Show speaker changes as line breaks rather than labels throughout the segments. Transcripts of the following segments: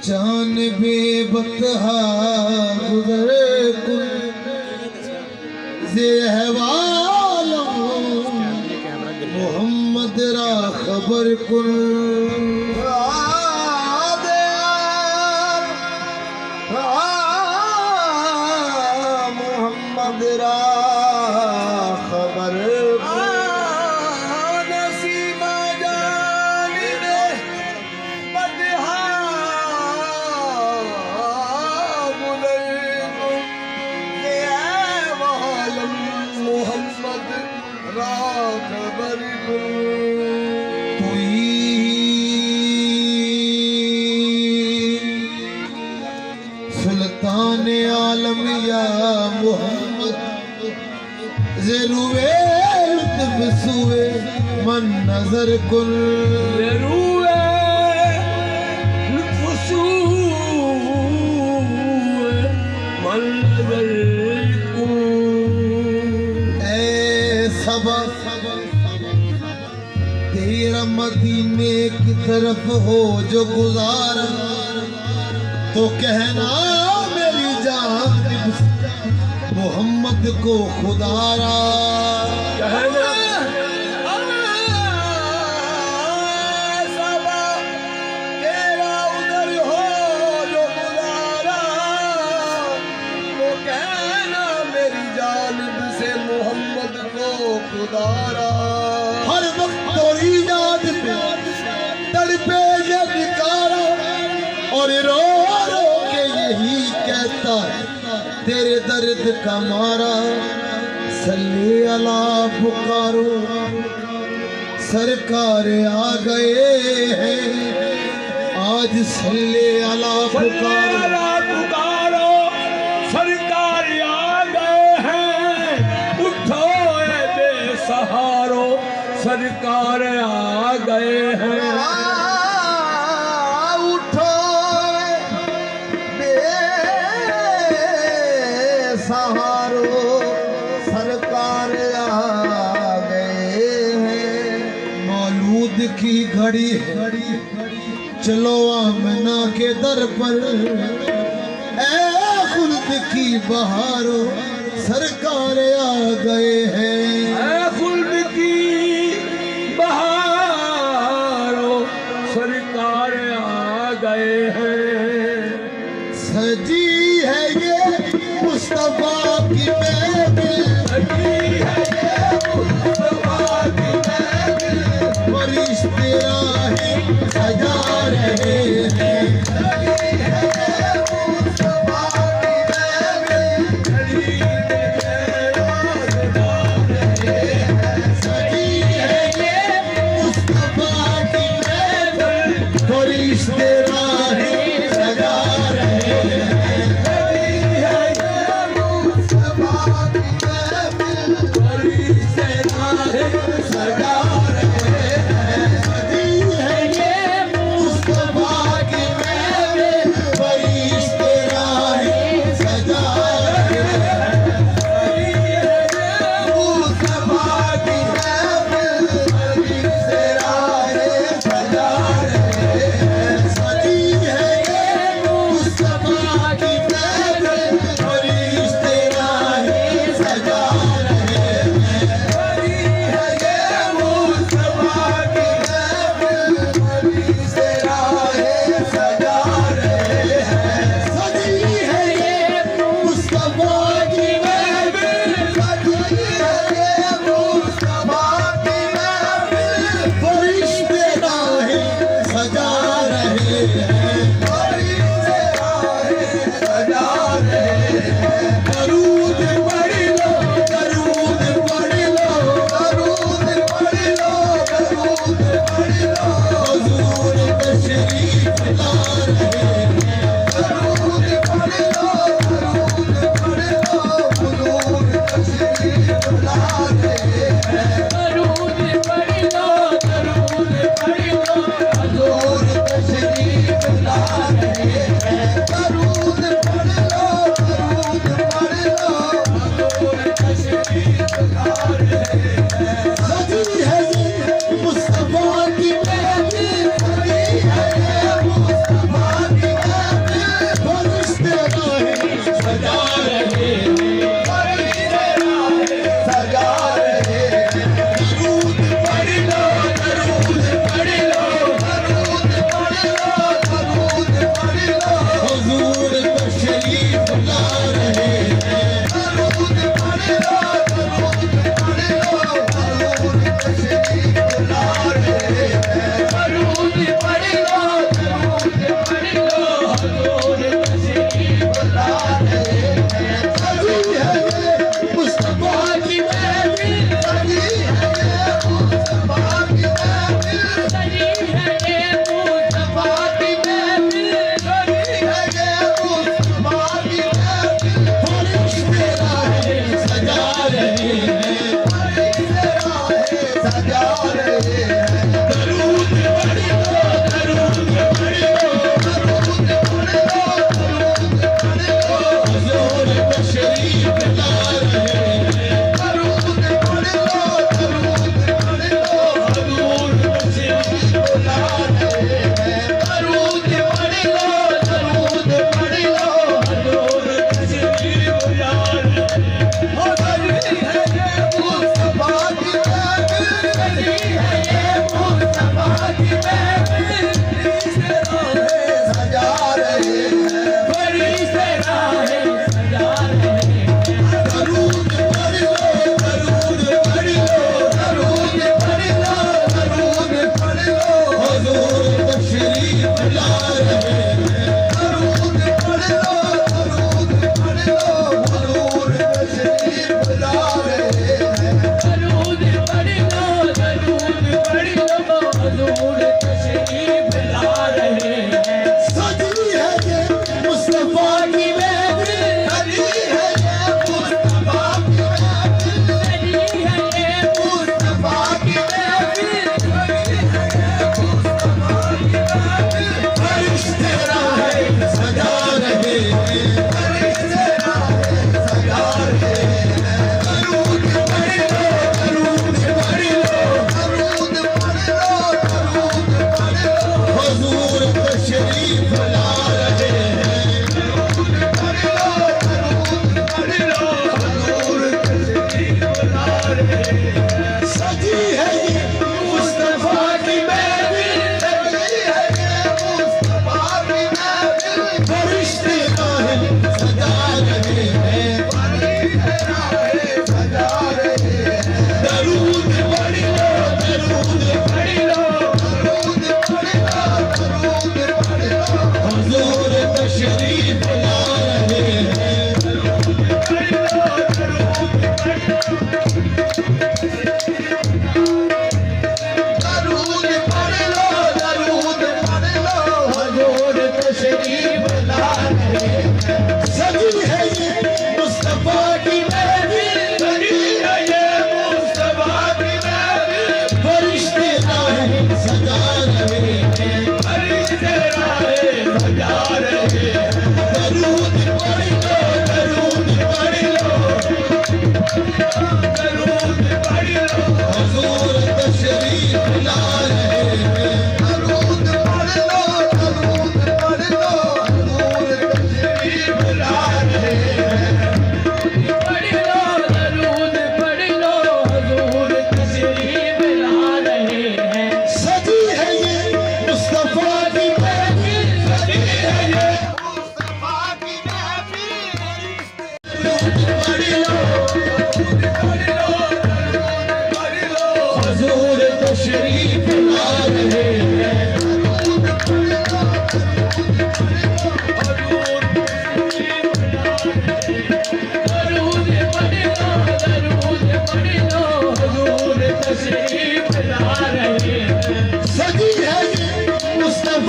जान बेबतहा गुजरे कुल जे अहवालों मोहम्मद रा खबर कुल मोहम्मद रा खबर सुल्तान आलम या मोहम्मद ज़रूए लुत्फ़ सुए मन नजर कुल ज़रूए लुत्फ़ सुए मन नजर कुल ए सबा तेरा मदीने की तरफ हो जो गुजारा तो कहना मेरी जानिब मोहम्मद को खुदारा कहना सबा तेरा उधर हो जो गुजारा तो कहना मेरी जानिब से मोहम्मद को खुदारा हर वक्त तेरी याद पे तड़पे ये निकारा और रो यही कहता है तेरे दर्द का मारा सल्ले अला पुकारो सरकार आ गए हैं आज सल्ले अला पुकारो सरकार आ गए हैं उठो ए बेसहारो सरकार आ गए हैं सहारो सरकार आ गए हैं मौलूद की घड़ी चलो आमना के दर पर ए खुल्द की बहारो सरकार आ गए हैं ए खुल्द की बहारो सरकार आ गए हैं सजी है ये मुस्तफा की महफिल सजी है ये मुस्तफा की महफिल फरिश्ते राहें सजा रहे हैं सजी है ये मुस्तफा की महफिल सजी है ये मुस्तफा की महफिल फरिश्ते राहें सजा रहे हैं मुस्तफा की महफिल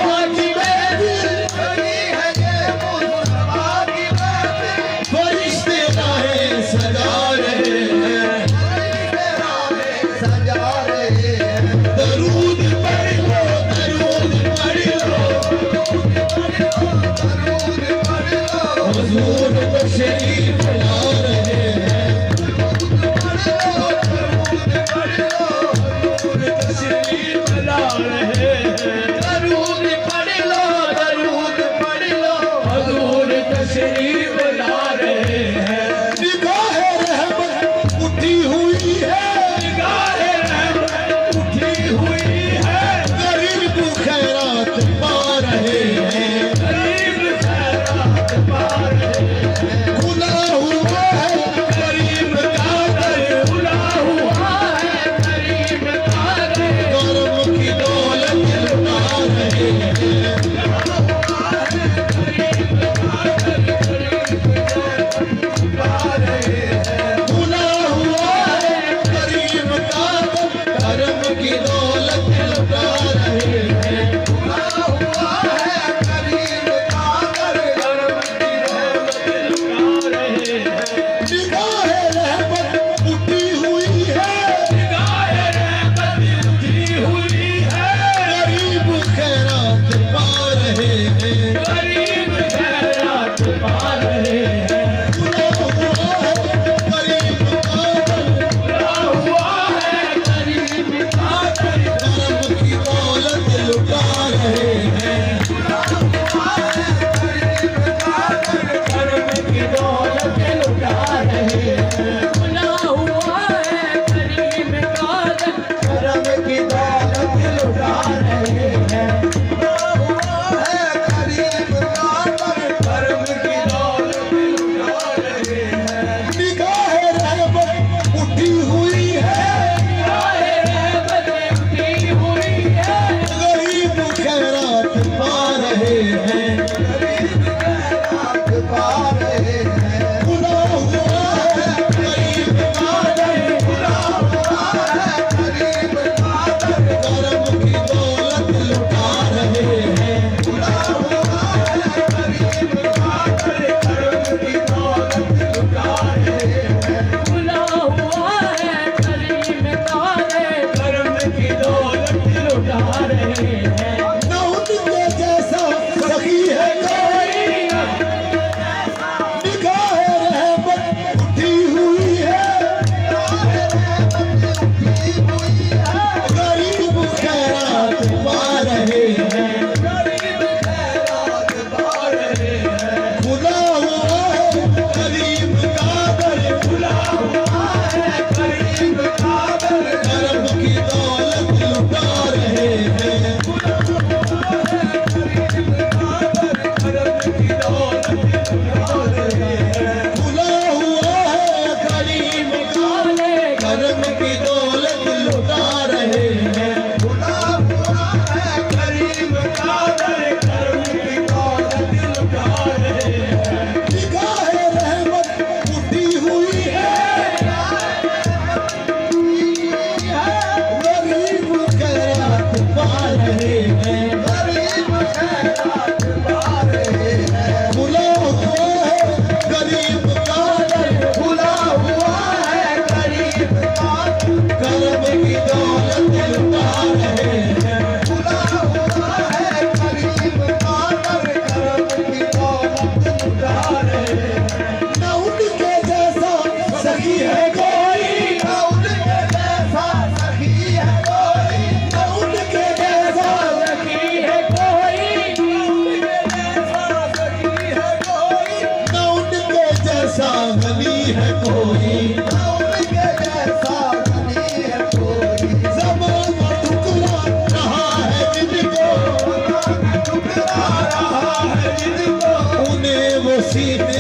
मुस्तफा की महफिल खड़ी है ये मुस्तफा की महफिल फरिश्ते राहें सजा रहे हैं सजा रहे हैं दरूद पढ़ लो दरूद पढ़ लो दरूद पढ़ लो हुजूर तशरीफ ला रहे हैं दरूद पढ़ लो हुजूर तशरीफ ला रहे हैं दरूद पढ़ लो दरूद पढ़ लो हुजूर तशरीफ ला रहे हैं निगाह रहमत उठी हुई है निगाह रहमत उठी हुई है गरीब खैरात पा रहे हैं गरीब खैरात पा रहे हैं खुला हुआ है गरीब का दर खुला हुआ है गरीब का दर कर्म की दौलत लुटा रहे हैं खुला हुआ है गरीब का दर कर्म की दौलत लुटा रहे हैं खुला हुआ है गरीब का दर कर्म की दौलत लुटा रहे हैं निगाह रहमत उठी हुई है निगाह रहमत उठी हुई है गरीब खैरात पा रहे हैं गरीब खैरात पा रहे हैं खुला हुआ है गरीब का दर खुला हुआ है गरीब का दर कर्म की दौलत लुटा रहे हैं खुला हुआ है गरीब का दर कर्म की दौलत लुटा रहे हैं खुला हुआ है गरीब का दर कर्म की दौलत लुटा रहे हैं खुला हुआ है गरीब का दर कर्म की दौलत लुटा रहे हैं निगाह रहमत उठी हुई है निगाह रहमत उठी हुई है गरीब खैरात पा रहे हैं गरीब खैरात पा रहे हैं खुला हुआ है गरीब का दर खुला हुआ है गरीब का दर कर्म की दौलत लुटा रहे हैं खुला हुआ है गरीब का दर कर्म की दौलत लुटा रहे हैं खुला हुआ है गरीब का दर कर्म की दौलत लुटा रहे हैं न उनके जैसा सखी है कोई निगाह रहमत उठी हुई है गरीब खैरात पा रहे हैं गरीब खैरात पा रहे हैं खुला हुआ है गरीब का दर खुला हुआ है गरीब का दर कर्म की दौलत लुटा रहे हैं खुला हुआ है गरीब का दर कर्म की दौलत लुटा रहे हैं खुला हुआ है गरीब का दर कर्म की दौलत लुटा रहे हैं खुला हुआ है गरीब का दर कर्म की दौलत लुटा रहे हैं निगाह रहमत उठी हुई है गरीब खैरात पा रहे हैं गरीब खैरात पा रहे हैं खुला हुआ है गरीब का दर खुला हुआ है गरीब का दर कर्म की दौलत लुटा रहे हैं खुला हुआ है गरीब का दर कर्म की दौलत लुटा रहे हैं न उनके जैसा सखी है कोई न उनके जैसा सखी है कोई न उनके जैसा सखी है कोई न उनके जैसा गनी है कोई न उनके जैसा गनी है कोई ज़माना ठुकरा रहा है जिनको ठुकरा रहा है जिनको उन्हें वो सीधे